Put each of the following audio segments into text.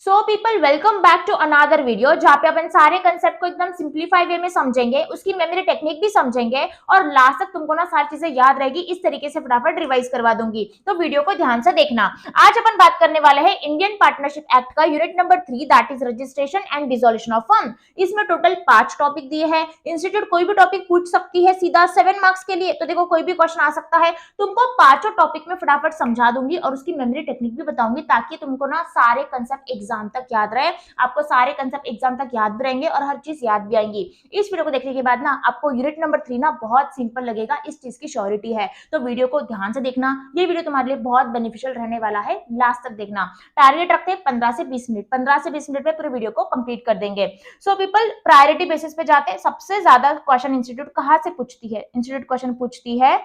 So people welcome back to another video जहाँ पे अपन सारे कंसेप्ट को एकदम सिंप्लीफाई वे में समझेंगे, उसकी मेमोरी टेक्निक भी समझेंगे और लास्ट तक तुमको ना सारी चीजें याद रहेगी। इस तरीके से फटाफट रिवाइज करवा दूंगी, तो वीडियो को ध्यान से देखना। आज अपन बात करने वाले हैं इंडियन पार्टनरशिप एक्ट का unit number 3 that is registration and dissolution of firm. इसमें टोटल 5 टॉपिक दिए हैं। इंस्टीट्यूट कोई भी टॉपिक पूछ सकती है सीधा 7 मार्क्स के लिए, तो देखो कोई भी क्वेश्चन आ सकता है। तुमको पांचों टॉपिक में फटाफट समझा दूंगी और उसकी मेमोरी टेक्निक भी बताऊंगी ताकि तुमको ना सारे कंसेप्ट एग्जाम तक याद रहे। आपको सारे कंसेप्ट एग्जाम तक याद भी रहेंगे और हर चीज याद भी आएंगी। इस वीडियो को देखने के बाद ना आपको यूनिट नंबर 3 ना बहुत सिंपल लगेगा, इस चीज की श्योरिटी है। तो वीडियो को ध्यान से देखना, ये वीडियो तुम्हारे लिए बहुत बेनिफिशियल रहने वाला है। लास्ट तक देखना। टारगेट रखते हैं 15 से 20 मिनट, 15 से 20 मिनट में पूरे वीडियो को कंप्लीट कर देंगे। सो पीपल प्रायोरिटी बेसिस पे जाते हैं। सबसे ज्यादा क्वेश्चन इंस्टीट्यूट कहां से पूछती है? इंस्टीट्यूट क्वेश्चन पूछती है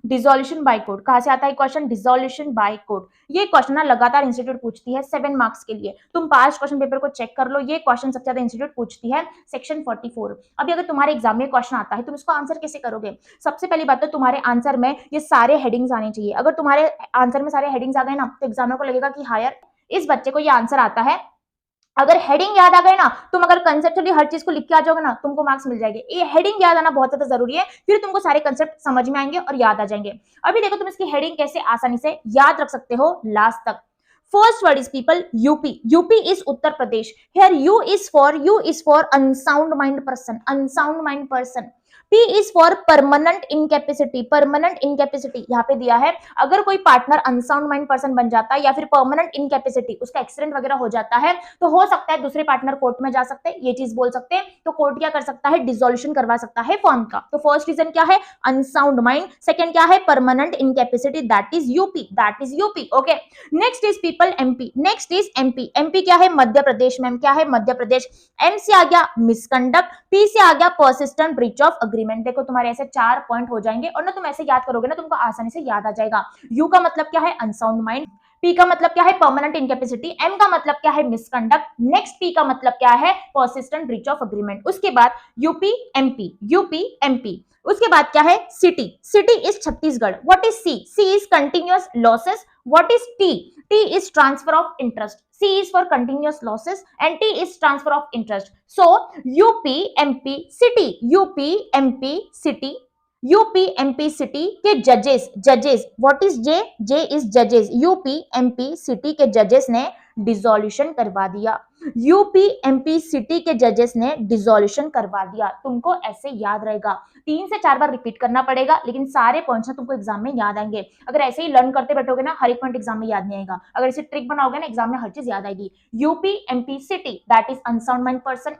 डिसोल्यूशन बाय कोड। कहां से आता है क्वेश्चन? Dissolution bye code. ये क्वेश्चन ना लगातार इंस्टीट्यूट पूछती है 7 मार्क्स के लिए। तुम पांच क्वेश्चन पेपर को चेक कर लो, ये क्वेश्चन सबसे ज्यादा इंस्टीट्यूट पूछती है सेक्शन 44। अभी अगर तुम्हारे एग्जाम में क्वेश्चन आता है तुम इसको आंसर कैसे करोगे? सबसे पहली बात तो तुम्हारे आंसर में ये सारे हेडिंग्स आने चाहिए। अगर तुम्हारे आंसर में सारे हेडिंग्स आ गए ना तो एग्जामिनर को लगेगा कि हाँ यार इस बच्चे को ये आंसर आता है। अगर हेडिंग याद आ गए ना, तुम अगर कंसेप्चुअली हर चीज को लिख के आ जाओगे ना, तुमको मार्क्स मिल जाएंगे। ये हेडिंग याद आना बहुत ज्यादा जरूरी है, फिर तुमको सारे कंसेप्ट समझ में आएंगे और याद आ जाएंगे। अभी देखो तुम इसकी हेडिंग कैसे आसानी से याद रख सकते हो लास्ट तक। First word is people UP. UP is Uttar Pradesh. Here you is for unsound mind person, unsound mind person. P is for permanent incapacity, permanent incapacity यहाँ पे दिया है। अगर कोई पार्टनर अनसाउंड माइंड पर्सन बन जाता है या फिर परमानेंट इनकैपेसिटी, उसका एक्सीडेंट वगैरह हो जाता है, तो हो सकता है दूसरे पार्टनर कोर्ट में जा सकते हैं, ये चीज बोल सकते हैं। तो कोर्ट क्या कर सकता है? डिसोल्यूशन करवा सकता है फर्म का। तो फर्स्ट रीजन क्या है? Unsound mind. सेकंड क्या है? Permanent incapacity, that is UP, that is UP. Okay, next is people MP. Next is MP. MP क्या है? मध्य प्रदेश। मैम क्या है? मध्य प्रदेश। एम से आ गया मिसकंडक्ट, पी से आ गया परसिस्टेंट ब्रीच ऑफ अग्रीमेंट। देखो तुम्हारे ऐसे 4 पॉइंट हो जाएंगे और ना तुम ऐसे याद करोगे ना तुमको आसानी से याद आ जाएगा। यू का मतलब क्या है? Unsound mind. पी का मतलब क्या है? Permanent incapacity. एम का मतलब क्या है? मिसकंडक्ट। नेक्स्ट पी का मतलब क्या है? Persistent breach of agreement. उसके बाद यूपी एमपी, यूपी एमपी। उसके बाद क्या है? C T. C T is Chhattisgarh. What is C? C is continuous losses. What is T? T is transfer of interest. C is for continuous losses and T is transfer of interest. So UP MP city, UP MP city, UP MP city के जजेस, जजेस what is J? J is judges. UP MP city के जजेस ने dissolution करवा दिया। UP MP city के जजेस ने डिसोल्यूशन करवा दिया। तुमको ऐसे याद रहेगा, 3 से 4 बार रिपीट करना पड़ेगा, लेकिन सारे पॉइंट्स ना तुमको एग्जाम में याद आएंगे। अगर ऐसे ही लर्न करते बैठोगे ना, हर एक पॉइंट एग्जाम में याद नहीं आएगा। अगर इसे ट्रिक बनाओगे ना, एग्जाम में हर चीज याद आएगी। UP MP city that is unsound mind person.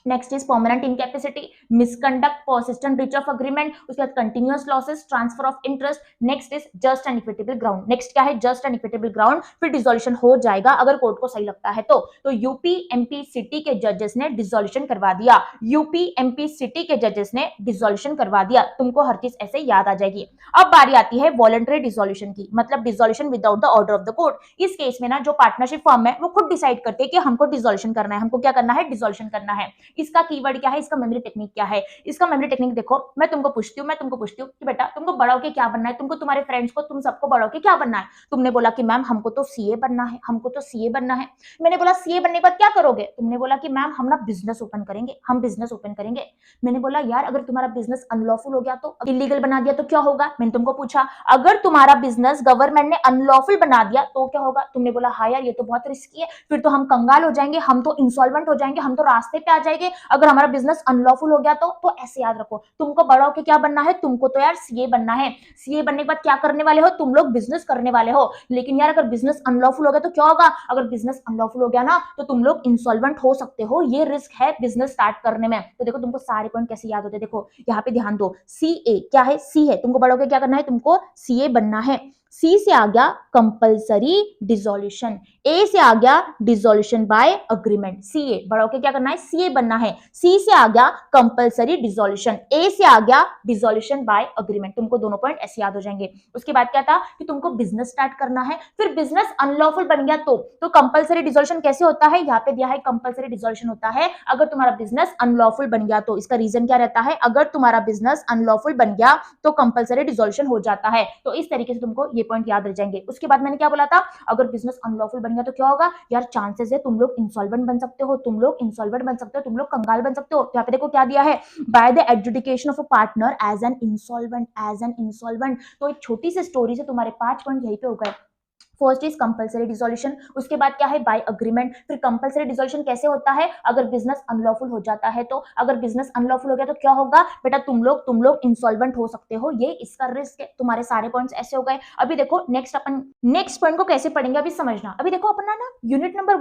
Next is permanent incapacity, misconduct, persistent breach of agreement. उसके बाद continuous losses, transfer of interest. Next is just and equitable ground. Next क्या है? Just and equitable ground. फिर dissolution हो जाएगा अगर court को सही लगता है तो यूपी एमपी सिटी के जजेस ने डिसोल्यूशन करवा दिया। यूपी एमपी सिटी के जजेस ने डिसोल्यूशन करवा दिया। तुमको हर चीज ऐसे याद आ जाएगी। अब बारी आती है वॉलंटरी डिसोल्यूशन की, मतलब dissolution without the order of the court. इस केस में ना जो पार्टनरशिप फर्म है वो खुद डिसाइड करते हैं कि हमको डिसोल्यूशन करना है, हमको क्या करना है? डिसोल्यूशन करना है। इसका कीवर्ड क्या है? इसका मेमोरी टेक्निक क्या है? इसका मेमोरी टेक्निक देखो, मैं तुमको पूछती हूँ कि बेटा तुमको बड़ा होके क्या बनना है? तुमको तुम्हारे फ्रेंड्स को तुम सबको बड़ा होके क्या बनना है? तुमने बोला कि मैम हमको तो सीए बनना है, हमको तो सीए बनना है। मैंने बोला सीए बनने के बाद क्या करोगे? तुमने बोला कि मैम हम ना बिजनेस ओपन करेंगे, हम बिजनेस ओपन करेंगे। मैंने बोला यार अगर तुम्हारा बिजनेस अनलॉफुल हो गया तो, इलीगल बना दिया तो क्या होगा? मैंने तुमको पूछा अगर तुम्हारा बिजनेस गवर्नमेंट ने अनलॉफुल बना दिया तो क्या होगा? तुमने बोला हाँ यार ये तो बहुत रिस्की है, फिर तो हम कंगाल हो जाएंगे, हम तो इंसॉल्वेंट हो जाएंगे, हम तो रास्ते पे आ जाएंगे अगर हमारा बिजनेस अनलॉफुल हो गया तो ऐसे याद रखो, तुमको बड़ा होके क्या बनना है? तुमको तो यार सीए बनना है। सीए बनने के बाद क्या करने वाले हो? तुम लोग बिजनेस करने वाले हो। लेकिन यार अगर बिजनेस अनलॉफुल हो गया तो क्या होगा? अगर बिजनेस अनलॉफुल हो गया ना तो तुम लोग इंसॉल्वेंट हो सकते हो, ये रिस्क है बिजनेस स्टार्ट करने में। तो देखो तुमको सारे पॉइंट कैसे याद होते हैं। देखो यहाँ पे ध्यान दो, सीए क्या है? सी है, तुमको बड़ा होके क्या करना है? तुमको सीए बनना है। सी से आ गया कंपल्सरी डिसोल्यूशन, ए से आ गया डिसोल्यूशन बाय अग्रीमेंट। सीए बड़ा होके क्या करना है? सीए बनना है। सी से आ गया कंपल्सरी डिसोल्यूशन, ए से आ गया डिसोल्यूशन बाय अग्रीमेंट। तुमको दोनों पॉइंट ऐसे याद हो जाएंगे। उसके बाद क्या था कि तुमको बिजनेस स्टार्ट करना है, फिर बिजनेस अनलॉफुल बन गया तो कंपल्सरी डिसोल्यूशन कैसे होता है? यहाँ पे दिया है कंपल्सरी डिसोल्यूशन होता है अगर तुम्हारा बिजनेस अनलॉफुल बन गया तो। इसका रीजन क्या रहता है? अगर तुम्हारा बिजनेस अनलॉफुल बन गया तो कंपल्सरी डिसोल्यूशन हो जाता है। तो इस तरीके से तुमको ये पॉइंट याद रह जाएंगे। उसके बाद मैंने क्या बोला था, अगर बिजनेस अनलॉफुल बन गया तो क्या होगा यार, चांसेस है तुम लोग इंसॉल्वेंट बन सकते हो, तुम लोग इंसॉल्वेंट बन सकते हो, तुम लोग कंगाल बन सकते हो। तो यहाँ पे देखो क्या दिया है, by the adjudication of a partner as an insolvent, as an insolvent. तो एक छोटी सी स्टोरी से तुम्हारे 5 पॉइंट यहीं पे हो गए। फर्स्ट इज कंपलसरी डिसोल्यूशन, उसके बाद क्या है बाय अग्रीमेंट। फिर कंपलसरी डिसोल्यूशन कैसे होता है, अगर बिजनेस अनलॉफुल हो जाता है तो, अगर बिजनेस अनलॉफुल हो गया तो क्या होगा बेटा, तुम लोग इंसॉल्वेंट हो सकते हो, ये इसका रिस्क है। तुम्हारे सारे पॉइंट्स ऐसे हो गए। अभी देखो अपन नेक्स्ट पॉइंट को कैसे पढ़ेंगे अभी समझना। अभी देखो अपन ना यूनिट नंबर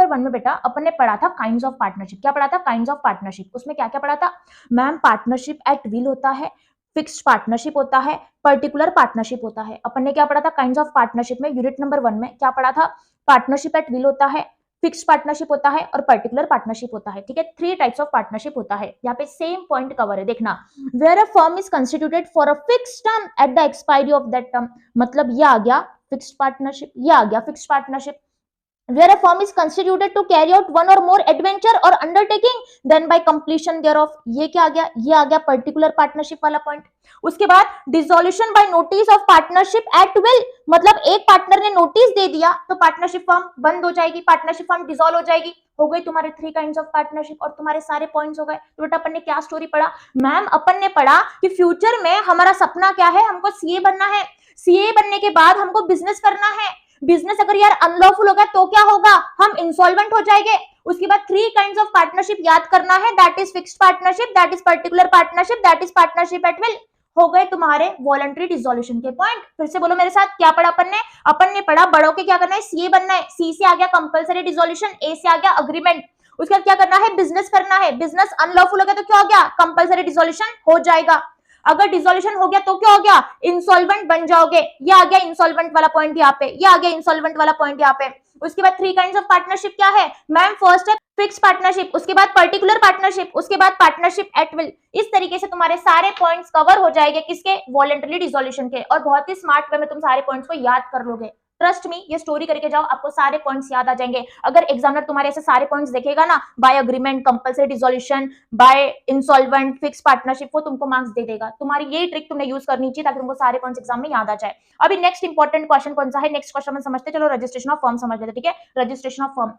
1 में बेटा अपन ने पढ़ा था काइंड्स ऑफ पार्टनरशिप। क्या पढ़ा था, काइंड्स ऑफ पार्टनरशिप। उसमें क्या क्या पढ़ा था मैम, पार्टनरशिप एट विल होता है, फिक्स्ड पार्टनरशिप होता है, पर्टिकुलर पार्टनरशिप होता है। अपन ने क्या पढ़ा था काइंड्स ऑफ पार्टनरशिप में, यूनिट नंबर 1 में क्या पढ़ा था, पार्टनरशिप एट विल होता है, फिक्स्ड पार्टनरशिप होता है और पर्टिकुलर पार्टनरशिप होता है। ठीक है, 3 टाइप्स ऑफ पार्टनरशिप होता है। यहाँ पे सेम पॉइंट कवर है, देखना। Where a firm is constituted for a fixed term at the expiry of that term, मतलब ये आ गया फिक्स्ड पार्टनरशिप, ये आ गया fixed partnership. Where a firm is constituted to carry out one or more adventure or undertaking, then by completion thereof, ये क्या आ गया, ये आ गया पर्टिकुलर पार्टनरशिप वाला पॉइंट। उसके बाद dissolution by notice of partnership at will, मतलब एक पार्टनर ने नोटिस दे दिया तो पार्टनरशिप फर्म बंद हो जाएगी, पार्टनरशिप फर्म डिसॉल्व हो जाएगी। हो गई तुम्हारे 3 काइंड्स ऑफ पार्टनरशिप और तुम्हारे सारे पॉइंट्स हो गए। तो बेटा अपन ने क्या स्टोरी पढ़ा मैम, अपन ने पढ़ा कि फ्यूचर में हमारा सपना क्या है, हमको सीए बनना है, सीए बनने के बाद हमको बिजनेस करना है। बिजनेस अगर यार अनलॉफुल होगा तो क्या होगा, हम इंसॉल्वेंट हो जाएंगे। उसके बाद 3 काइंड्स ऑफ पार्टनरशिप याद करना है, that is fixed partnership, that is particular partnership, that is partnership at will. हो गए तुम्हारे वॉलंटरी डिसोल्यूशन के पॉइंट। फिर से बोलो मेरे साथ, क्या पढ़ा अपन ने पढ़ा बड़ों के क्या करना है, सीए बनना है, सी से आ गया कंपलसरी डिसोल्यूशन, ए से आ गया अग्रीमेंट। उसके बाद क्या करना है, बिजनेस करना है, बिजनेस अनलॉफुल हो गया तो क्या हो गया, कंपलसरी डिसोल्यूशन हो जाएगा। अगर डिसोल्यूशन हो गया तो क्या हो गया, इंसॉल्वेंट बन जाओगे। ये आ गया इंसॉल्वेंट वाला पॉइंट यहाँ पे, ये आ गया इंसॉल्वेंट वाला पॉइंट यहाँ पे। उसके बाद 3 काइंड्स ऑफ पार्टनरशिप क्या है मैम, फर्स्ट है फिक्स्ड पार्टनरशिप, उसके बाद पर्टिकुलर पार्टनरशिप, उसके बाद पार्टनरशिप एट विल। इस तरीके से तुम्हारे सारे पॉइंट्स कवर हो जाएंगे किसके, वॉलंटरी डिसोल्यूशन के। और बहुत ही स्मार्ट वे में तुम सारे पॉइंट्स को याद कर लोगे। ट्रस्ट मी, ये स्टोरी करके जाओ, आपको सारे पॉइंट्स याद आ जाएंगे। अगर एग्जामिनर तुम्हारे ऐसे सारे पॉइंट्स देखेगा ना, by agreement, compulsory dissolution, by insolvent, fix partnership, वो तुमको मार्क्स दे देगा। तुम्हारी यही ट्रिक तुमने यूज करनी चाहिए ताकि तुमको सारे पॉइंट्स एग्जाम में याद आ जाए। अभी नेक्स्ट इंपॉर्टेंट क्वेश्चन कौन सा है, नेक्स्ट क्वेश्चन में समझते, चलो रजिस्ट्रेशन ऑफ फर्म समझ लेते। ठीक है, registration of firm.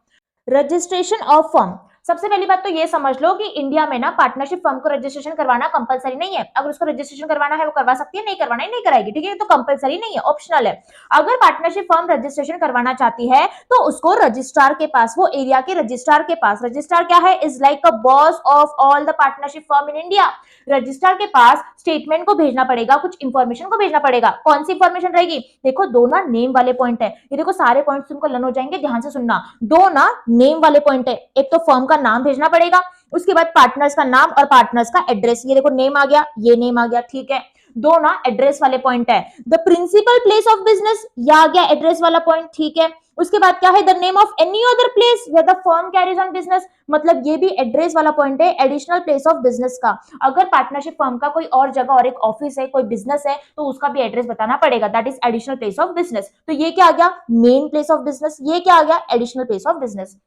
Registration of firm, सबसे पहली बात तो ये समझ लो कि इंडिया में ना पार्टनरशिप फर्म को रजिस्ट्रेशन करवाना कंपलसरी नहीं है। अगर उसको रजिस्ट्रेशन करवाना है वो करवा सकती है, नहीं करवाना है नहीं कराएगी। ठीक है, तो कंपलसरी नहीं है, ऑप्शनल है। अगर पार्टनरशिप फर्म रजिस्ट्रेशन करवाना चाहती है तो उसको रजिस्ट्रार के पास, वो एरिया के रजिस्ट्रार के पास, रजिस्ट्रार क्या है, is like a boss of all the partnership firm in India. Registrar के पास स्टेटमेंट को भेजना पड़ेगा, कुछ इंफॉर्मेशन को भेजना पड़ेगा। कौन सी इंफॉर्मेशन रहेगी, देखो दो ना नेम वाले पॉइंट है, ये देखो सारे पॉइंट तुमको लन हो जाएंगे, ध्यान से सुनना। दो ना नेम वाले पॉइंट है, एक तो फर्म का नाम भेजना पड़ेगा, उसके बाद पार्टनर्स का नाम और पार्टनर्स का एड्रेस। ये देखो नेम आ गया, ये नेम आ गया, ठीक है। दो ना एड्रेस वाले पॉइंट है, the principal place of business, ये आ गया एड्रेस वाला पॉइंट, ठीक है। उसके बाद क्या है, the name of any other place where the firm carries on business, मतलब ये भी एड्रेस वाला पॉइंट है, एडिशनल प्लेस ऑफ बिजनेस का। अगर पार्टनरशिप फर्म का कोई और जगह और एक ऑफिस है, कोई बिजनेस है, तो उसका भी एड्रेस बताना पड़ेगा, that is additional place of business. तो ये क्या आ गया, मेन प्लेस ऑफ बिजनेस, ये क्या आ गया, एडिशनल प्लेस ऑफ बिजनेस।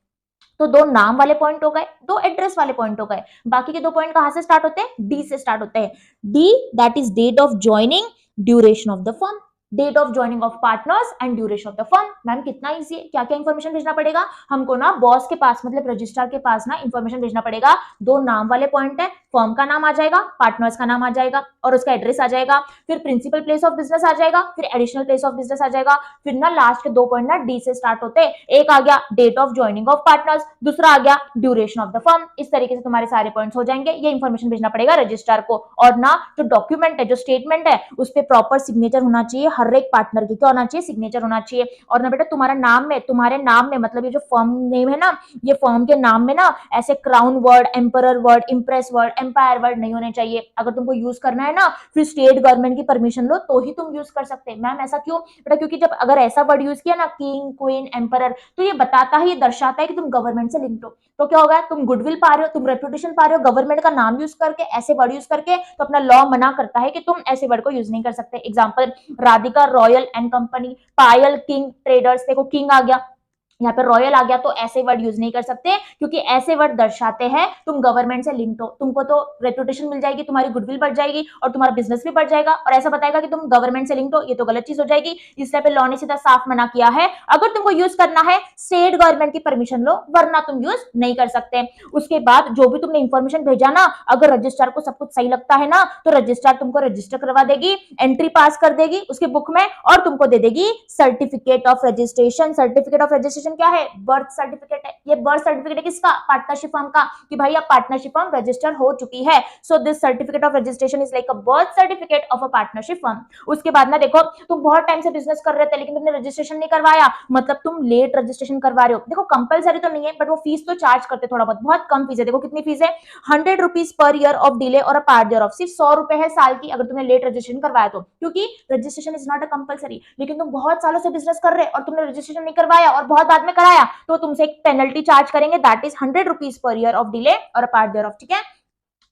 तो दो नाम वाले पॉइंट हो गए, दो एड्रेस वाले पॉइंट हो गए। बाकी के 2 पॉइंट कहां से स्टार्ट होते हैं, डी से स्टार्ट होते हैं। D that is date of joining, duration of the firm, date of joining of partners and duration of the firm. Ma'am कितना इजी है, क्या क्या इंफॉर्मेशन भेजना पड़ेगा हमको ना, बॉस के पास मतलब रजिस्ट्रार के पास ना इंफॉर्मेशन भेजना पड़ेगा। 2 नाम वाले पॉइंट है, फर्म का नाम आ जाएगा, पार्टनर्स का नाम आ जाएगा और उसका एड्रेस आ जाएगा, फिर प्रिंसिपल प्लेस ऑफ बिजनेस आ जाएगा, फिर एडिशनल प्लेस ऑफ बिजनेस आ जाएगा, फिर ना लास्ट के 2 पॉइंट ना डी से स्टार्ट होते हैं। एक आ गया date of joining of partners, दूसरा आ गया ड्यूरेशन ऑफ द फर्म। इस तरीके से तुम्हारे सारे पॉइंट्स हो जाएंगे। ये इंफॉर्मेशन भेजना पड़ेगा रजिस्ट्रार को। और ना जो डॉक्यूमेंट है, जो स्टेटमेंट है, उस पर प्रॉपर सिग्नेचर होना चाहिए, हर एक पार्टनर की क्या होना चाहिए, सिग्नेचर होना चाहिए। और ना बेटा तुम्हारा नाम में, तुम्हारे नाम में मतलब ये जो फर्म नेम है ना, ये फर्म के नाम में ना ऐसे crown word, emperor word, empress word, empire word नहीं होने चाहिए। अगर तुमको यूज करना है ना, फिर स्टेट गवर्नमेंट की परमिशन लो तो ही तुम यूज कर सकते हैं। मैम ऐसा क्यों बेटा, क्योंकि जब अगर ऐसा वर्ड यूज किया ना, किंग, क्वीन, एम्परर, तो ये बताता है, ये दर्शाता है कि तुम गवर्नमेंट से लिंक्ड हो। तो क्या होगा, तुम गुडविल पा रहे हो, तुम रेपुटेशन पा रहे हो, गवर्नमेंट का नाम यूज करके, ऐसे वर्ड यूज करके। तो अपना लॉ मना करता है कि तुम ऐसे वर्ड को यूज नहीं कर सकते। Example, Radhika royal and company, Payal king traders, देखो किंग आ गया, यहाँ पे रॉयल आ गया तो ऐसे वर्ड यूज नहीं कर सकते, क्योंकि ऐसे वर्ड दर्शाते हैं तुम गवर्नमेंट से लिंक्ड हो, तुमको तो रेपुटेशन मिल जाएगी, तुम्हारी गुडविल बढ़ जाएगी और तुम्हारा बिजनेस भी बढ़ जाएगा, और ऐसा बताएगा कि तुम गवर्नमेंट से लिंक्ड हो, ये तो गलत चीज हो जाएगी। इसलिए पे लॉ ने सीधा साफ मना किया है, अगर तुमको यूज करना है स्टेट गवर्नमेंट की परमिशन लो, वरना तुम यूज नहीं कर सकते। उसके बाद जो भी तुमने इंफॉर्मेशन भेजा ना, अगर रजिस्ट्रार को सब कुछ सही लगता है ना, तो रजिस्ट्रार तुमको रजिस्टर करवा देगी, एंट्री पास कर देगी उसके बुक में, और तुमको दे देगी certificate of registration. Certificate of registration क्या है? बर्थ सर्टिफिकेट है। ये बर्थ सर्टिफिकेट है किसका? पार्टनरशिप फर्म का, कि भाई अब पार्टनरशिप फर्म रजिस्टर हो चुकी है। So this certificate of registration is like a birth certificate of a partnership firm. उसके बाद ना देखो, तुम बहुत टाइम से बिजनेस कर रहे थे लेकिन तुमने रजिस्ट्रेशन नहीं करवाया, मतलब तुम लेट रजिस्ट्रेशन करवा रहे हो। देखो कंपलसरी तो नहीं है, बट वो फीस तो चार्ज करते थोड़ा बहुत, बहुत कम फीस है। देखो कितनी फीस है, 100 rupees per year of delay और अ पार्ट ईयर ऑफ, सिर्फ 100 रुपए है साल की अगर तुमने लेट रजिस्ट्रेशन करवाया तो, क्योंकि registration is not a compulsory. लेकिन तुम बहुत सालों से बिजनेस कर रहे और तुमने रजिस्ट्रेशन नहीं करवाया और बहुत बाद में कराया, तो तुमसे एक पेनल्टी चार्ज करेंगे, that is 100 rupees per year of delay और अ पार्ट ईयर ऑफ। ठीक है,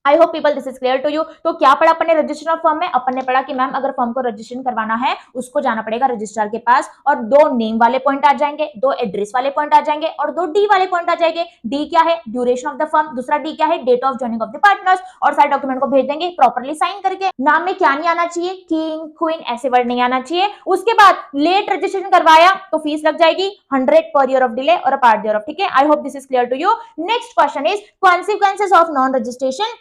I hope people this is clear to you. तो क्या पढ़ा अपन ने रजिस्ट्रेशन ऑफ फर्म में? अपन ने पढ़ा कि मैम अगर फर्म को रजिस्ट्रेशन करवाना है उसको जाना पड़ेगा रजिस्ट्रार के पास, और 2 नेम वाले पॉइंट आ जाएंगे, 2 एड्रेस वाले पॉइंट आ जाएंगे, और 2 डी वाले पॉइंट आ जाएंगे। डी क्या है? Duration of the firm. दूसरा डी क्या है? Date of joining of the partners. और सारे डॉक्यूमेंट को भेज देंगे प्रॉपर्ली साइन करके। नाम में क्या नहीं आना चाहिए? किंग, क्वीन, ऐसे वर्ड नहीं आना चाहिए। उसके बाद लेट रजिस्ट्रेशन करवाया तो फीस लग जाएगी 100 पर ईयर ऑफ डिले और अ पार्ट ईयर ऑफ। ठीक है, I hope this is clear to you. Next question is consequences of non registration,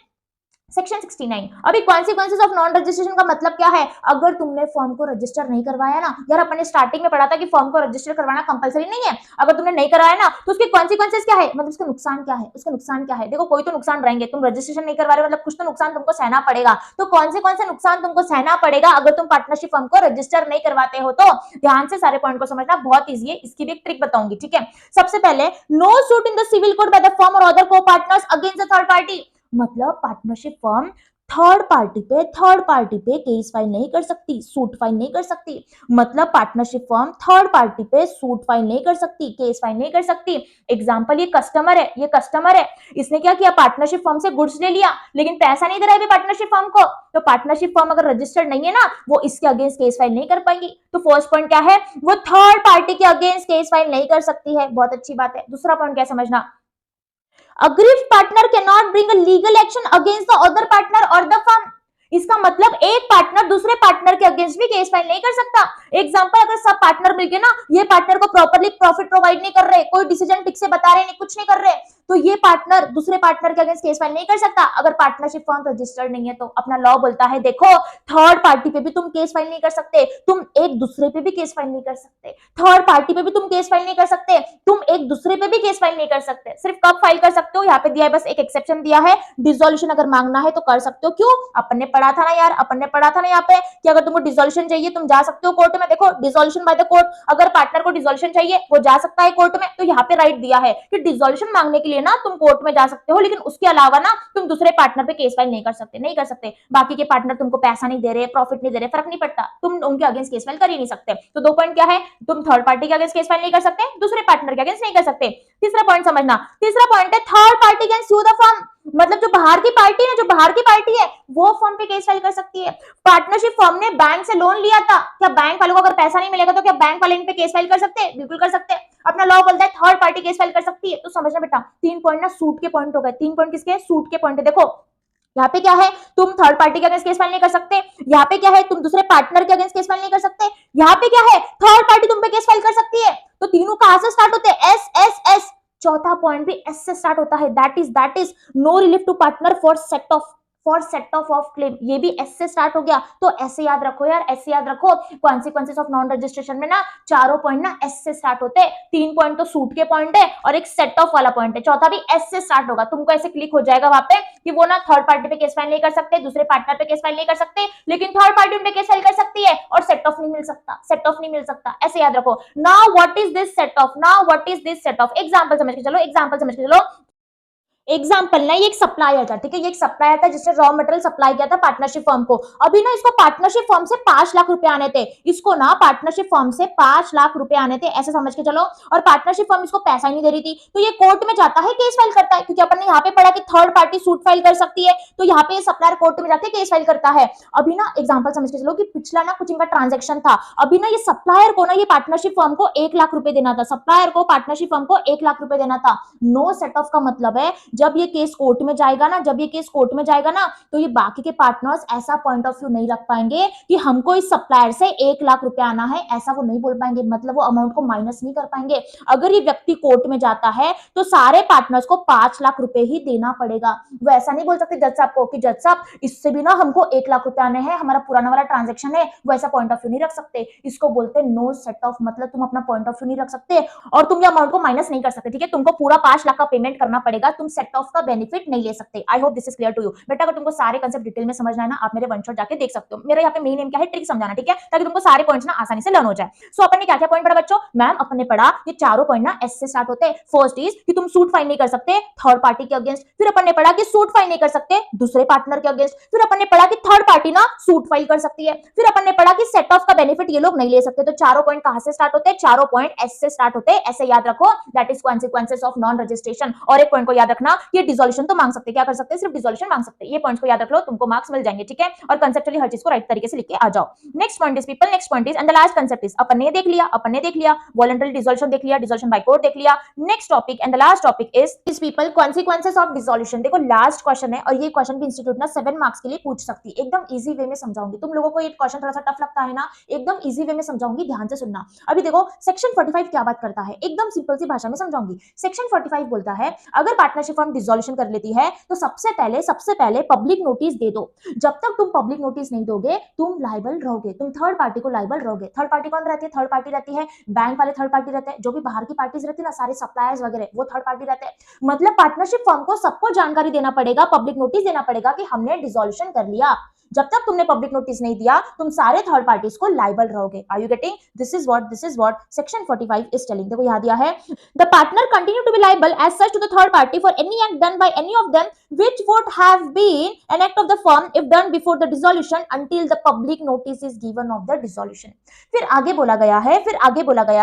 section 69। अभी कॉन्सिक्वेंसेस ऑफ नॉन रजिस्ट्रेशन का मतलब क्या है? अगर तुमने फॉर्म को रजिस्टर नहीं करवाया ना, यार अपन ने स्टार्टिंग में पढ़ा था कि फॉर्म को रजिस्टर करवाना कंपलसरी नहीं है, अगर तुमने नहीं कराया ना तो उसके कॉन्सिक्वेंसेस क्या है, मतलब उसका नुकसान क्या है? उसका नुकसान क्या है? देखो कोई तो नुकसान रहेंगे, तुम रजिस्ट्रेशन नहीं करवा रहे मतलब कुछ तो नुकसान तुमको सहना पड़ेगा। तो कौन से नुकसान तुमको सहना पड़ेगा अगर तुम पार्टनरशिप फॉर्म को रजिस्टर नहीं करवाते हो? तो ध्यान से सारे पॉइंट को समझना, बहुत ईजी है, इसकी भी एक ट्रिक बताऊंगी। ठीक है, सबसे पहले no suit in the civil court by the firm or other co partners against the third party. मतलब पार्टनरशिप फर्म थर्ड पार्टी पे केस फाइल नहीं कर सकती, सूट फाइल नहीं कर सकती। मतलब पार्टनरशिप फर्म थर्ड पार्टी पे सूट फाइल नहीं कर सकती, केस फाइल नहीं कर सकती। एग्जांपल, ये कस्टमर है, इसने क्या किया? पार्टनरशिप फर्म से गुड्स ले लिया लेकिन पैसा नहीं दे रहा है पार्टनरशिप फर्म को, तो पार्टनरशिप फर्म अगर रजिस्टर्ड नहीं है ना, वो इसके अगेंस्ट केस फाइल नहीं कर पाएंगी। तो फर्स्ट पॉइंट क्या है? वो थर्ड पार्टी के अगेंस्ट केस फाइल नहीं कर सकती है, बहुत अच्छी बात है। दूसरा पॉइंट क्या समझना, aggrieved partner cannot bring a legal action against the other partner or the firm। इसका मतलब एक पार्टनर दूसरे पार्टनर के अगेंस्ट भी केस फाइल नहीं कर सकता। एग्जांपल, अगर सब पार्टनर मिलके ना ये पार्टनर को प्रॉपर्ली प्रॉफिट प्रोवाइड नहीं कर रहे, कोई डिसीजन ठीक से बता रहे नहीं, कुछ नहीं कर रहे, तो ये पार्टनर दूसरे पार्टनर के अगेंस्ट केस फाइल नहीं कर सकता अगर पार्टनरशिप फर्म रजिस्टर्ड नहीं है। तो अपना लॉ बोलता है, देखो थर्ड पार्टी पे भी तुम केस फाइल नहीं कर सकते, तुम एक दूसरे पे भी केस फाइल नहीं कर सकते, थर्ड पार्टी पे भी तुम केस फाइल नहीं कर सकते, तुम एक दूसरे पे भी केस फाइल नहीं कर सकते। सिर्फ कब फाइल कर सकते हो? यहाँ पे दिया है, बस एक एक्सेप्शन दिया है, डिसोल्यूशन अगर मांगना है तो कर सकते हो। क्यों? अपन ने पढ़ा था ना यार, अपन ने पढ़ा था ना यहाँ पे कि अगर तुमको डिसोल्यूशन चाहिए तुम जा सकते हो कोर्ट में। देखो डिसोल्यूशन बाय द कोर्ट, अगर पार्टनर को डिसोल्यूशन चाहिए वो जा सकता है कोर्ट में। तो यहाँ पे राइट दिया है कि डिसोल्यूशन मांगने के लिए ना तुम कोर्ट में जा सकते हो, लेकिन उसके अलावा ना तुम दूसरे पार्टनर पे केस फाइल नहीं कर सकते, नहीं कर सकते। बाकी के पार्टनर तुमको पैसा नहीं दे रहे, प्रॉफिट नहीं दे रहे, फर्क नहीं पड़ता, तुम उनके अगेंस्ट केस फाइल कर ही नहीं सकते। तो 2 पॉइंट क्या है? तुम थर्ड पार्टी के अगेंस्ट केस फाइल नहीं कर सकते, दूसरे पार्टनर के अगेंस्ट नहीं कर सकते। तीसरा पॉइंट समझना, तीसरा पॉइंट है third party can sue the firm. मतलब जो बाहर की पार्टी है वो फर्म पे केस फाइल कर सकती है। पार्टनरशिप फर्म ने बैंक से लोन लिया था, क्या बैंक वालों को अगर पैसा नहीं मिलेगा तो क्या बैंक वाले इन पे केस फाइल कर सकते हैं? बिल्कुल कर सकते हैं। अपना लॉ बोलता है थर्ड पार्टी केस फाइल कर सकती है। तो समझना बेटा, 3 पॉइंट ना सूट के पॉइंट हो गए। 3 पॉइंट किसके? सूट के पॉइंट है। देखो यहाँ पे क्या है, तुम थर्ड पार्टी के अगेंस्ट केस फाइल नहीं कर सकते। यहाँ पे क्या है, तुम दूसरे पार्टनर के अगेंस्ट केस फाइल नहीं कर सकते। यहाँ पे क्या है, थर्ड पार्टी तुम पे केस फाइल कर सकती है। तो तीनों कहां से स्टार्ट होते हैं? S S S. चौथा पॉइंट भी एस से स्टार्ट होता है, that is no relief to partner for set off claim. ये भी एस से स्टार्ट हो गया। तो ऐसे याद रखो यार, ऐसे याद रखो, कॉन्सिक्वेंसेस ऑफ नॉन रजिस्ट्रेशन में ना चारों पॉइंट ना एस से स्टार्ट होते हैं। 3 पॉइंट तो सूट के पॉइंट है और एक सेट ऑफ वाला पॉइंट है, चौथा भी एस से स्टार्ट होगा। तुमको ऐसे क्लिक हो जाएगा वहां पे कि वो ना थर्ड पार्टी पे केस फाइल नहीं कर सकते, दूसरे पार्टनर पे केस फाइल नहीं कर सकते, लेकिन थर्ड पार्टी पे केस फाइल कर सकती है और सेट ऑफ नहीं मिल सकता, ऐसे याद रखो। Now what is this set of? Example समझ के चलो, एग्जाम्पल ना, ये एक सप्लायर था, ठीक है, ये एक सप्लायर था जिसने रॉ मटेरियल सप्लाई किया था पार्टनरशिप फर्म को। अभी ना इसको पार्टनरशिप फर्म से 5 लाख रुपए आने थे, इसको ना पार्टनरशिप फर्म से 5 लाख रुपए आने थे, ऐसे समझ के चलो। और पार्टनरशिप फर्म इसको पैसा ही नहीं दे रही थी, तो ये कोर्ट में जाता है, केस फाइल करता है, क्योंकि अपन ने यहाँ पे पढ़ा कि थर्ड पार्टी सूट फाइल कर सकती है, तो यहाँ पे सप्लायर कोर्ट में जाके केस फाइल करता है। अभी ना एग्जाम्पल समझ के चलो कि पिछला ना कुछ इनका ट्रांजेक्शन था, अभी ना ये सप्लायर को ना ये पार्टनरशिप फर्म को 1 लाख रुपए देना था, सप्लायर को पार्टनरशिप फर्म को 1 लाख रुपए देना था। नो सेट ऑफ का मतलब है जब ये केस कोर्ट में जाएगा ना, जब ये केस कोर्ट में जाएगा ना, तो ये बाकी के पार्टनर्स ऐसा पॉइंट ऑफ व्यू नहीं रख पाएंगे कि हमको इस सप्लायर से 1 लाख रुपए आना है, ऐसा वो नहीं बोल पाएंगे, मतलब वो अमाउंट को माइनस नहीं कर पाएंगे। अगर ये व्यक्ति कोर्ट में जाता है तो सारे पार्टनर्स को 5 लाख रुपए ही देना पड़ेगा। वो ऐसा नहीं बोल सकते जज साहब को कि जज साहब इससे भी ना हमको 1 लाख रुपए आने हैं, हमारा पुराना वाला ट्रांजेक्शन है, वो ऐसा पॉइंट ऑफ व्यू नहीं रख सकते। इसको बोलते नो सेट ऑफ, मतलब तुम अपना पॉइंट ऑफ व्यू नहीं रख सकते और तुम ये अमाउंट को माइनस नहीं कर सकते, ठीक है, तुमको पूरा 5 लाख का पेमेंट करना पड़ेगा, तुम सेट ऑफ का बेनिफिट नहीं ले सकते। I hope this is clear to you बेटा। अगर तुमको सारे कंसेप्ट डिटेल में समझना है ना, आप मेरे वन शॉट जाके देख सकते हो। मेरा यहाँ पे मेन एम क्या है, ट्रिक समझाना, ठीक है, ताकि तुमको सारे पॉइंट्स ना आसानी से लर्न हो जाए। सो अपन ने क्या क्या पॉइंट पढ़ा बच्चों? मैम अपन ने पढ़ा ये चारों पॉइंट ना एस से स्टार्ट होते हैं। फर्स्ट इज कि तुम सूट फाइल नहीं कर सकते थर्ड पार्टी के अगेंस्ट, फिर अपन ने पढ़ा कि सूट फाइल नहीं कर सकते दूसरे पार्टनर के अगेंस्ट, फिर अपन ने पढ़ा कि थर्ड पार्टी ना सूट फाइल कर सकती है, फिर अपन ने पढ़ा कि सेट ऑफ का बेनिफिट ये लोग नहीं ले सकते। तो चारों पॉइंट कहां से स्टार्ट होते हैं? चारों पॉइंट एस से स्टार्ट होते हैं, ऐसे याद रखो, that is consequences of non registration. और एक पॉइंट को याद रखना, ये डिसोल्यूशन तो मांग सकते, क्या कर सकते हैं, सिर्फ डिसोल्यूशन मांग सकते हैं। ये पॉइंट्स को याद रख लो, तुमको मार्क्स मिल जाएंगे, ठीक है। और कंसेप्चुअली हर चीज को राइट तरीके से लिख के आ जाओ। Next point is people, next point is and the last concept is, अपन ने देख लिया वॉलंटरी डिसोल्यूशन देख लिया, डिसोल्यूशन बाय कोर्ट देख लिया। Next topic and the last topic is people consequences of dissolution. देखो लास्ट क्वेश्चन है और ये क्वेश्चन भी इंस्टीट्यूट ना 7 मार्क्स के लिए पूछ सकती है, एकदम इजी वे में समझाऊंगी। तुम लोगों को ये क्वेश्चन थोड़ा सा टफ लगता है ना, एकदम इजी वे में समझाऊंगी, ध्यान से सुनना। अभी देखो सेक्शन 45 क्या बात करता है, एकदम सिंपल सी भाषा में समझाऊंगी। सेक्शन 45 बोलता है अगर पार्टनरशिप फर्म डिसोल्यूशन कर लेती है तो सबसे पहले पब्लिक नोटिस दे दो। जब तक तुम पब्लिक नोटिस नहीं दोगे तुम लायबल रहोगे, तुम थर्ड पार्टी को लायबल रहोगे। थर्ड पार्टी कौन रहती है? थर्ड पार्टी रहती है बैंक वाले, थर्ड पार्टी रहते हैं, जो भी बाहर की पार्टीज रहती है ना, सारे सप्लायर्स वगैरह, वो थर्ड पार्टी रहते हैं। मतलब पार्टनरशिप फर्म को सबको जानकारी देना पड़ेगा, पब्लिक नोटिस देना पड़ेगा कि हमने डिसोल्यूशन कर लिया। जब तक तुमने पब्लिक नोटिस नहीं दिया तुम सारे थर्ड पार्टीज को लायबल रहोगे। Are you getting? This is what section 45 is telling. देखो यहां दिया है the partner continue to be liable as such to the third party for any act done by any of them which would have been an act of the firm if done before the dissolution until the public notice is given of the dissolution। फिर आगे बोला गया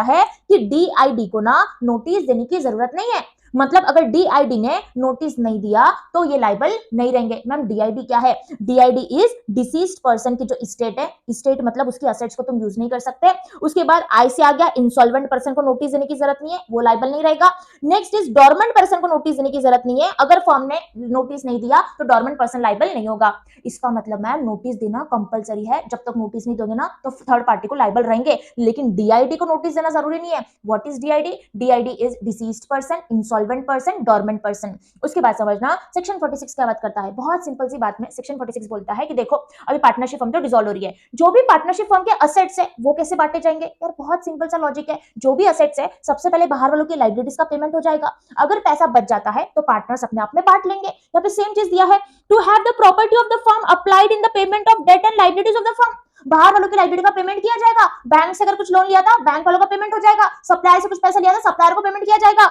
है कि DID को ना notice देने की जरूरत नहीं है। मतलब अगर DID ने नोटिस नहीं दिया तो ये लायबल नहीं रहेंगे। मैम DID क्या है? DID इज डिसीज्ड पर्सन की जो स्टेट है, स्टेट मतलब उसकी असेट्स को तुम यूज नहीं कर सकते। उसके बाद आई से आ गया इंसॉल्वेंट पर्सन को नोटिस देने की जरूरत नहीं है, वो लायबल नहीं रहेगा। नेक्स्ट इज डोरमेंट पर्सन को नोटिस देने की जरूरत नहीं है, अगर फर्म ने नोटिस नहीं दिया तो डोरमेंट पर्सन लायबल नहीं होगा। इसका मतलब मैम नोटिस देना कंपलसरी है, जब तक नोटिस नहीं दोगे ना तो थर्ड पार्टी को लायबल रहेंगे, लेकिन DID को नोटिस देना जरूरी नहीं है। What is DID? DID is deceased person, insolvent person, dormant person. उसके बाद समझना सेक्शन 46 क्या बात करता है, बहुत सिंपल सी बात में सेक्शन 46 बोलता है कि देखो अभी पार्टनरशिप फर्म तो डिसॉल्व हो रही है, जो भी पार्टनरशिप फर्म के असेट्स है वो कैसे बांटे जाएंगे? यार बहुत सिंपल सा लॉजिक है, जो भी असेट्स है सबसे पहले बाहर वालों की लायबिलिटीज का पेमेंट हो जाएगा, अगर पैसा बच जाता है तो पार्टनर्स अपने आप में बांट लेंगे। यहाँ पे सेम चीज दिया है, to have the property of the firm applied in the payment of debt and liabilities of the firm. बाहर वालों की लायबिलिटी का पेमेंट किया जाएगा, बैंक से अगर कुछ लोन लिया था बैंक वालों का पेमेंट हो जाएगा, सप्लायर से कुछ पैसा लिया था सप्लायर को पेमेंट किया जाएगा।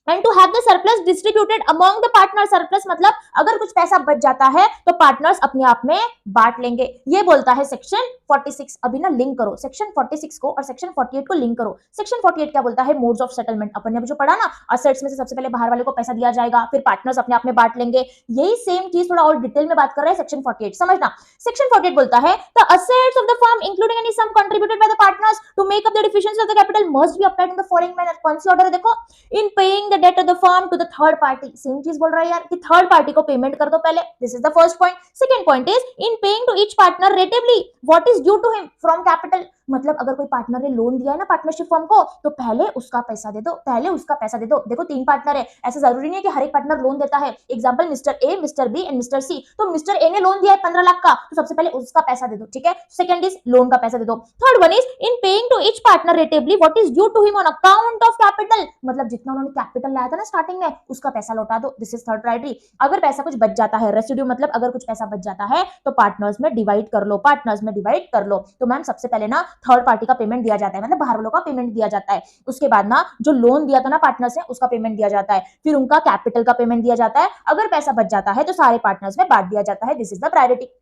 And to have the surplus distributed among the partner. Surplus मतलब अगर कुछ पैसा बच जाता है तो पार्टनर्स अपने आप में बांट लेंगे, ये बोलता है सेक्शन 46। अभी ना लिंक करो सेक्शन 46 को और सेक्शन 48 को लिंक करो। सेक्शन 48 क्या बोलता है? Modes of settlement. अपन ने अभी जो पढ़ा ना, असेट्स में से सबसे पहले बाहर वाले को पैसा दिया जाएगा, फिर पार्टनर्स अपने आप में बांट लेंगे, यही सेम चीज थोड़ा और डिटेल में बात कर रहा है सेक्शन 48। समझना, सेक्शन 48 बोलता है the assets of the firm including any sum contributed by the partners to make up the deficiency of the capital must be applied in the following manner. कौन सी ऑर्डर है? देखो, in paying the debt of the firm to the third party. Same चीज बोल रहा है यार कि थर्ड पार्टी को पेमेंट कर दो पहले, this is the first point. Second point is in paying to each partner rateably what is due to him from capital. मतलब अगर कोई पार्टनर ने लोन दिया है ना पार्टनरशिप फर्म को तो पहले उसका पैसा दे दो, पहले उसका पैसा दे दो। देखो 3 पार्टनर है, ऐसा जरूरी नहीं है कि हर एक पार्टनर लोन देता है। Example mister A, mister B and mister C. तो मिस्टर ए ने लोन दिया है 15 लाख का, तो सबसे पहले उसका पैसा दे दो, ठीक है। सेकंड इज लोन का पैसा दे दो। Third one is in paying to each partner rateably what is due to him on account of capital. मतलब जितना उन्होंने कैपिटल लाया था ना स्टार्टिंग में उसका पैसा लौटा दो, दिस इज थर्ड प्रायोरिटी। अगर पैसा कुछ बच जाता है, रेसिड्यू मतलब अगर कुछ पैसा बच जाता है तो पार्टनर्स में डिवाइड कर लो, पार्टनर्स में डिवाइड कर लो। तो मैम सबसे पहले ना थर्ड पार्टी का पेमेंट दिया जाता है, मतलब बाहर वालों का पेमेंट दिया जाता है। उसके बाद ना जो लोन दिया था ना पार्टनर्स ने, उसका पेमेंट दिया जाता है। फिर उनका कैपिटल का पेमेंट दिया जाता है। अगर पैसा बच जाता है तो सारे पार्टनर्स में बांट दिया जाता है। This is the priority.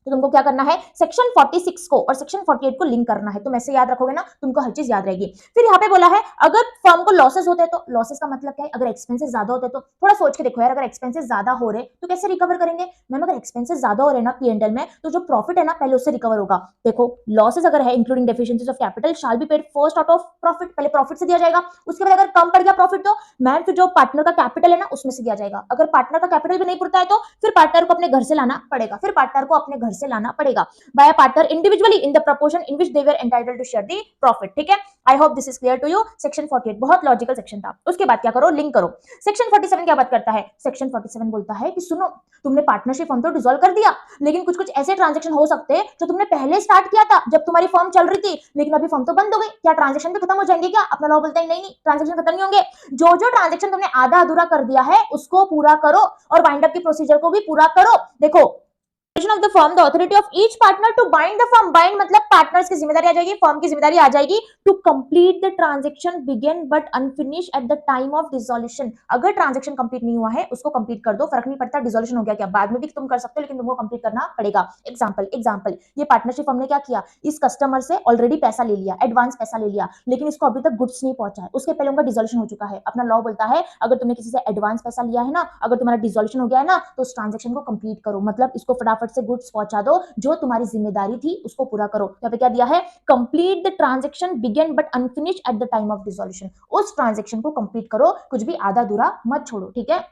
तो तुमको क्या करना है, सेक्शन 46 को और सेक्शन 48 को लिंक करना है। तुम ऐसे याद रखोगे ना, तुमको हर चीज याद रहेगी। फिर यहाँ पे बोला है अगर फर्म को लॉसेस होते हैं, तो लॉसेस का मतलब क्या है, अगर एक्सपेंसेस ज्यादा होते हैं तो थोड़ा सोच के देखो यार, अगर एक्सपेंसेस ज्यादा हो रहे तो कैसे रिकवर करेंगे मैम। अगर एक्सपेंसेस ज्यादा हो रहे ना P&L में, तो जो प्रॉफिट है ना पहले उससे रिकवर होगा। देखो लॉसेस अगर है including deficiencies of capital shall be paid first out of profit, पहले प्रॉफिट से दिया जाएगा। उसके बाद अगर कम पड़ गया प्रॉफिट तो मैम फिर जो पार्टनर का कैपिटल है ना उसमें से दिया जाएगा। अगर पार्टनर का कैपिटल भी नहीं पुरता है तो फिर पार्टनर को अपने घर से लाना पड़ेगा, फिर पार्टनर को अपने घर से लाना पड़ेगा by a partner individually in the proportion in which they were entitled to share the profit। ठीक है, I hope this is clear to you. Section 48 बहुत लॉजिकल सेक्शन था। उसके बाद क्या करो, लिंक करो। सेक्शन 47 क्या बात करता है, सेक्शन 47 बोलता है कि सुनो, तुमने पार्टनरशिप फर्म तो डिसॉल्व कर दिया, लेकिन कुछ कुछ ऐसे ट्रांजेक्शन हो सकते हैं जो तुमने पहले स्टार्ट किया था जब तुम्हारी फर्म चल रही थी, लेकिन अभी फर्म तो बंद हो गई। क्या ट्रांजेक्शन भी खत्म हो जाएंगे क्या? अपना लॉ बोलता है नहीं नहीं, ट्रांजेक्शन खत्म नहीं होंगे। जो जो ट्रांजेक्शन तुमने आधा अधूरा कर दिया है उसको पूरा करो और वाइंड अप की प्रोसीजर को भी पूरा करो। देखो of the firm, the authority of each partner to bind the firm, bind मतलब पार्टनर्स की जिम्मेदारी आ जाएगी, फर्म की जिम्मेदारी आ जाएगी to complete the transaction begin but unfinished at the time of dissolution। अगर ट्रांजेक्शन कंप्लीट नहीं हुआ है उसको कंप्लीट कर दो, फर्क नहीं पड़ता डिसोल्यूशन हो गया क्या, बाद में भी तुम कर सकते हो लेकिन तुमको कंप्लीट करना पड़ेगा। एग्जांपल ये पार्टनरशिप फर्म ने क्या किया, इस कस्टमर से ऑलरेडी पैसा ले लिया, एडवांस पैसा ले लिया, लेकिन इसको अभी तक गुड्स नहीं पहुंचा है, उसके पहले उनका डिसोल्यूशन हो चुका है। अपना लॉ बोलता है अगर तुमने किसी से एडवांस पैसा लिया है ना, अगर तुम्हारा डिसोल्यूशन हो गया है ना, तो उस ट्रांजेक्शन को कंप्लीट करो, मतलब इसको फटाफट से गुड्स पहुंचा दो, जो तुम्हारी जिम्मेदारी थी उसको पूरा करो। यहाँ पे क्या दिया है, complete the transaction begin but unfinished at the time of dissolution. उस ट्रांजेक्शन को कंप्लीट करो, कुछ भी आधा अधूरा मत छोड़ो। ठीक है,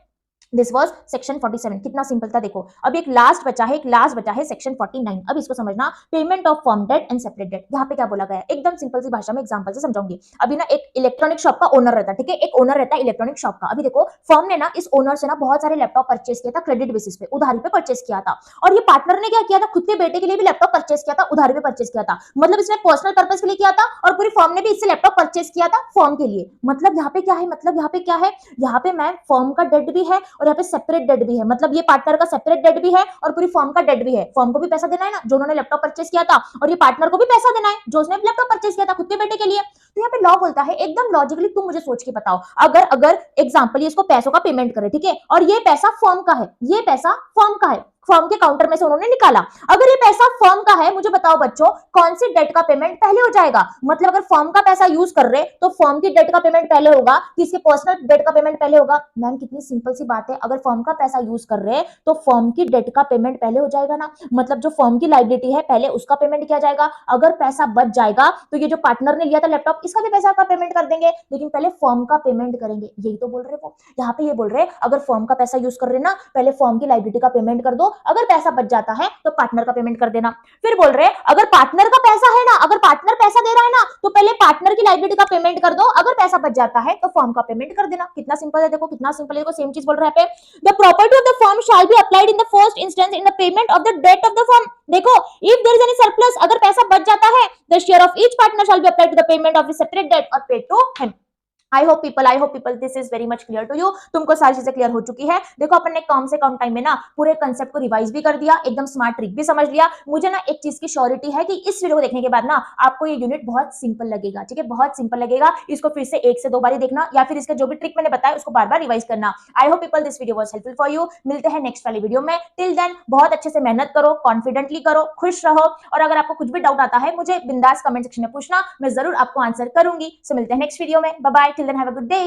दिस वॉज सेक्शन 47। कितना सिंपल था देखो। अब एक लास्ट बचा है सेक्शन 49। अब इसको समझना, payment of firm debt and separate debt. यहाँ पे क्या बोला गया है, एकदम सिंपल सी भाषा में एग्जांपल से समझाऊंगी। अभी ना एक इलेक्ट्रॉनिक शॉप का ओनर रहता है, ठीक है, एक ओनर रहता है इलेक्ट्रॉनिक शॉप का। अभी देखो फर्म ने ना इस ओनर से ना बहुत सारे लैपटॉप परचेस किया था, क्रेडिट बेसिस पे, उधारी पे परचेस किया था। और ये पार्टनर ने क्या किया था, खुद के बेटे के लिए भी लैपटॉप परचेस किया था, उधारी पे परचेस किया था। मतलब इसने पर्सनल पर्पस के लिए किया था और पूरी फर्म ने भी इससे लैपटॉप परचेस किया था फर्म के लिए। मतलब यहाँ पे क्या है, यहाँ पे मैम फर्म का डेट भी है और यहाँ पे सेपरेट डेट भी है। मतलब ये पार्टनर का सेपरेट डेट भी है और पूरी फर्म का डेट भी है। फर्म को भी पैसा देना है ना, जो उन्होंने लैपटॉप परचेस किया था, और ये पार्टनर को भी पैसा देना है जो उसने लैपटॉप परचेस किया था खुद के बेटे के लिए। तो यहाँ पे लॉ बोलता है एकदम लॉजिकली, तुम मुझे सोच के बताओ, अगर एग्जांपल ये इसको पैसों का पेमेंट करे, ठीक है, और ये पैसा फर्म का है, ये पैसा फर्म का है, फर्म के काउंटर में से उन्होंने निकाला। अगर ये पैसा फर्म का है, मुझे बताओ बच्चों कौन सी डेट का पेमेंट पहले हो जाएगा। मतलब अगर फर्म का पैसा यूज कर रहे तो फर्म की डेट का पेमेंट पहले होगा कि इसके पर्सनल डेट का पेमेंट पहले होगा। मैम कितनी सिंपल सी बात है, अगर फर्म का पैसा यूज कर रहे हैं तो फर्म की डेट का पेमेंट पहले हो जाएगा ना। मतलब जो फर्म की लायबिलिटी है पहले उसका पेमेंट किया जाएगा। अगर पैसा बच जाएगा तो ये जो पार्टनर ने लिया था लैपटॉप, इसका भी पैसा का पेमेंट कर देंगे, लेकिन पहले फर्म का पेमेंट करेंगे। यही तो बोल रहे वो, यहाँ पे ये बोल रहे अगर फर्म का पैसा यूज कर रहे ना, पहले फर्म की लायबिलिटी का पेमेंट कर दो, अगर पैसा बच जाता है तो पार्टनर का पेमेंट कर देना। फिर बोल रहे अगर पार्टनर का पैसा है ना, अगर पार्टनर पैसा दे रहा है ना, तो पहले पार्टनर की लायबिलिटी का पेमेंट कर दो, अगर पैसा बच जाता है तो फर्म का पेमेंट कर देना। कितना सिंपल है, देखो कितना सिंपल है, देखो सेम चीज बोल रहा है पे, the property of the firm shall be applied in the first instance in the payment of the debt of the firm. देखो if there is any surplus, अगर पैसा बच जाता है, the share of each partner shall be applied to the payment of the separate debt और paid to him. I hope people this is very much clear to you. तुमको सारी चीजें clear हो चुकी है। देखो अपन ने कम से कम टाइम में ना पूरे कंसेप्ट को रिवाइज भी कर दिया, एकदम स्मार्ट ट्रिक भी समझ लिया। मुझे ना एक चीज की श्योरिटी है कि इस वीडियो को देखने के बाद ना आपको ये यूनिट बहुत सिंपल लगेगा, ठीक है, बहुत सिंपल लगेगा। इसको फिर से 1 से 2 बार देखना, या फिर इसके जो भी ट्रिक मैंने बताया उसको बार बार रिवाइज करना। आई hope people this video was helpful for you. मिलते हैं नेक्स्ट वाली वीडियो में। टिल देन बहुत अच्छे से मेहनत करो, कॉन्फिडेंटली करो, खुश रहो, और अगर आपको कुछ भी डाउट आता है मुझे बिंदास कमेंट सेक्शन में पूछना, मैं जरूर आपको आंसर करूंगी। सो मिलते हैं नेक्स्ट वीडियो में। Bye bye, till then have a good day.